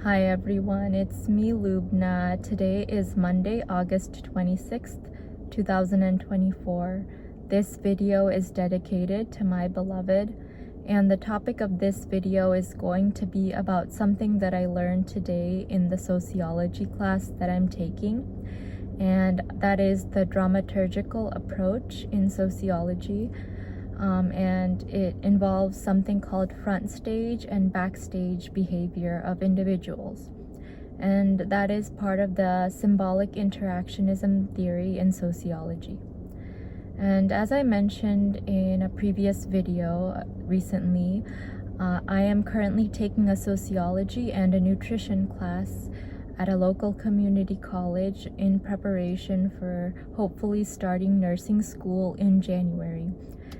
Hi everyone, it's me Lubna. Today is Monday, August 26th, 2024. This video is dedicated to my beloved, and the topic of this video is going to be about something that I learned today in the sociology class that I'm taking, and that is the dramaturgical approach in sociology. And it involves something called front stage and backstage behavior of individuals. And that is part of the symbolic interactionism theory in sociology. And as I mentioned in a previous video recently, I am currently taking a sociology and a nutrition class at a local community college in preparation for hopefully starting nursing school in January.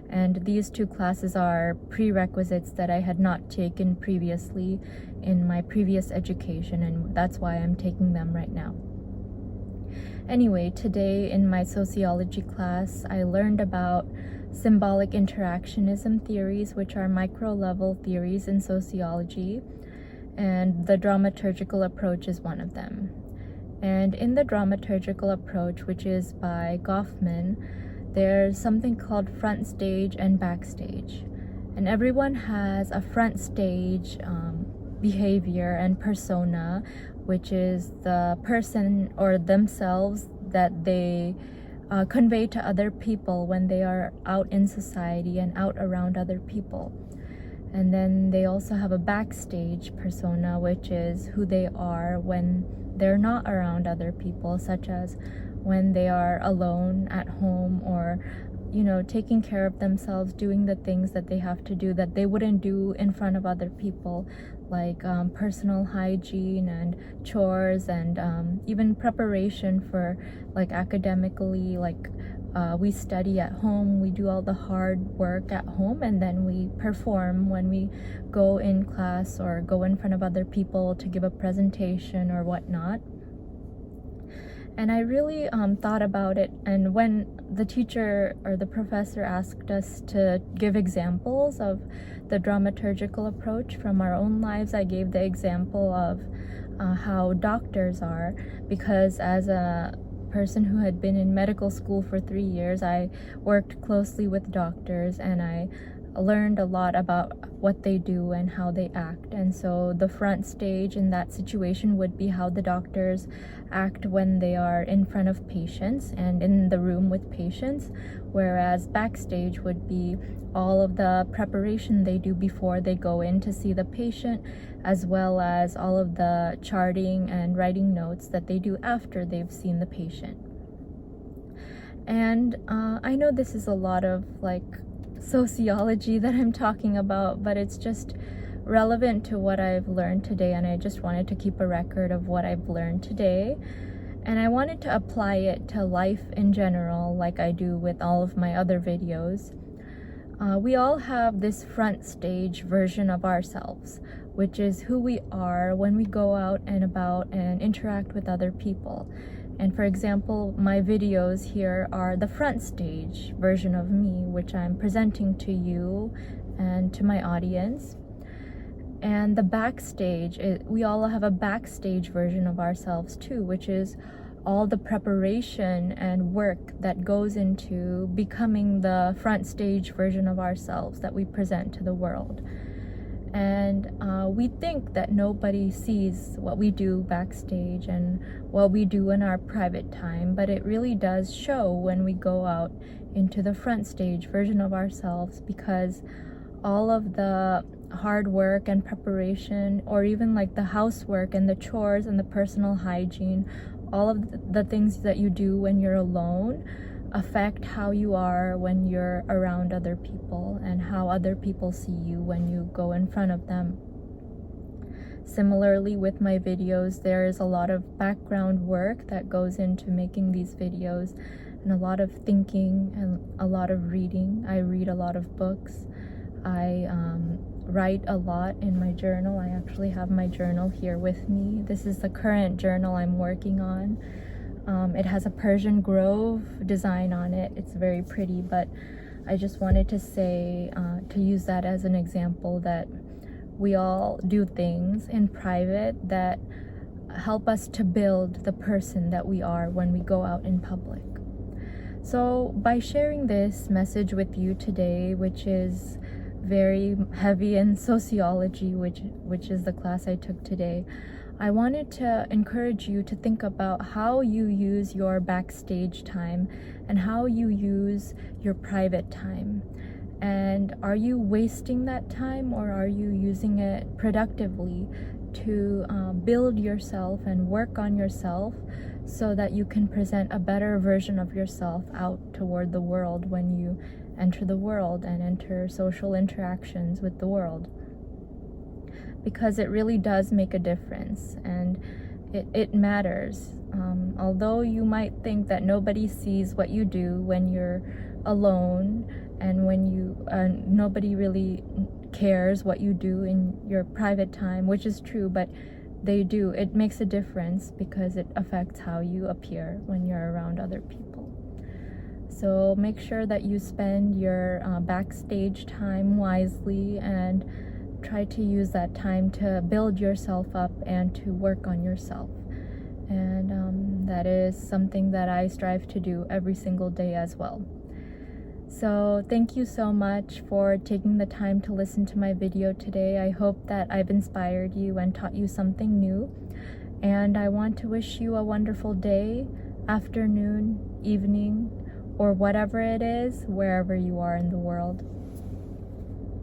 And these two classes are prerequisites that I had not taken previously in my previous education, and that's why I'm taking them right now. Anyway, today in my sociology class, I learned about symbolic interactionism theories, which are micro-level theories in sociology, and the dramaturgical approach is one of them. And in the dramaturgical approach, which is by 𝒂𝒄𝒃, there's something called front stage and backstage. And everyone has a front stage behavior and persona, which is the person or themselves that they convey to other people when they are out in society and out around other people. And then they also have a backstage persona, which is who they are when they're not around other people, such as when they are alone at home, or taking care of themselves, doing the things that they have to do that they wouldn't do in front of other people, like personal hygiene and chores, and even preparation for academically, we study at home, we do all the hard work at home, and then we perform when we go in class or go in front of other people to give a presentation or whatnot. And I really thought about it, and when the teacher or the professor asked us to give examples of the dramaturgical approach from our own lives, I gave the example of how doctors are, because as a person who had been in medical school for 3 years, I worked closely with doctors, and I learned a lot about what they do and how they act. And so the front stage in that situation would be how the doctors act when they are in front of patients and in the room with patients, whereas backstage would be all of the preparation they do before they go in to see the patient, as well as all of the charting and writing notes that they do after they've seen the patient. And I know this is a lot of sociology that I'm talking about, but it's just relevant to what I've learned today, and I just wanted to keep a record of what I've learned today, and I wanted to apply it to life in general, like I do with all of my other videos. We all have this front stage version of ourselves, which is who we are when we go out and about and interact with other people. And for example, my videos here are the front stage version of me, which I'm presenting to you and to my audience. And the backstage, we all have a backstage version of ourselves too, which is all the preparation and work that goes into becoming the front stage version of ourselves that we present to the world. And we think that nobody sees what we do backstage and what we do in our private time, but it really does show when we go out into the front stage version of ourselves, because all of the hard work and preparation, or even the housework and the chores and the personal hygiene, all of the things that you do when you're alone affect how you are when you're around other people, and how other people see you when you go in front of them. Similarly, with my videos, there is a lot of background work that goes into making these videos, and a lot of thinking and a lot of reading. I read a lot of books. I write a lot in my journal. I actually have my journal here with me. This is the current journal I'm working on. It has a Persian grove design on it. It's very pretty, but I just wanted to say, to use that as an example, that we all do things in private that help us to build the person that we are when we go out in public. So by sharing this message with you today, which is very heavy in sociology, which is the class I took today, I wanted to encourage you to think about how you use your backstage time and how you use your private time. And are you wasting that time, or are you using it productively to build yourself and work on yourself so that you can present a better version of yourself out toward the world when you enter the world and enter social interactions with the world? Because it really does make a difference, and it matters. Although you might think that nobody sees what you do when you're alone, and when you nobody really cares what you do in your private time, which is true, but they do. It makes a difference because it affects how you appear when you're around other people. So make sure that you spend your backstage time wisely, and try to use that time to build yourself up and to work on yourself. And that is something that I strive to do every single day as well. So thank you so much for taking the time to listen to my video today. I hope that I've inspired you and taught you something new. And I want to wish you a wonderful day, afternoon, evening, or whatever it is, wherever you are in the world.